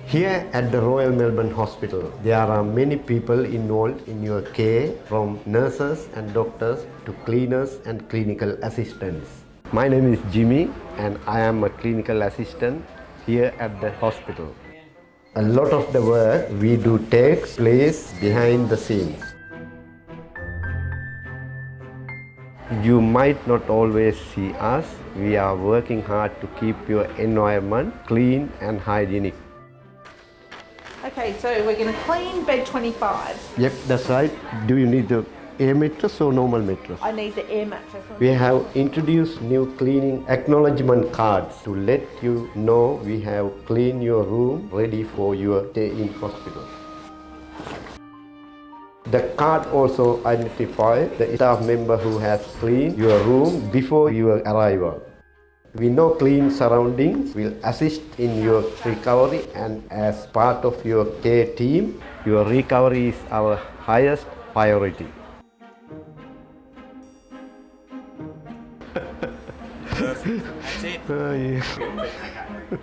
Here at the Royal Melbourne Hospital, there are many people involved in your care, from nurses and doctors to cleaners and clinical assistants. My name is Jimmy and I am a clinical assistant here at the hospital. A lot of the work we do takes place behind the scenes. You might not always see us. We are working hard to keep your environment clean and hygienic. Okay, so we're going to clean bed 25. Yep, that's right. Do you need the air mattress or normal mattress? I need the air mattress. We have introduced new cleaning acknowledgement cards to let you know we have cleaned your room ready for your stay in hospital. The card also identifies the staff member who has cleaned your room before your arrival. We know clean surroundings will assist in your recovery, and as part of your care team, your recovery is our highest priority. That's it. Yeah.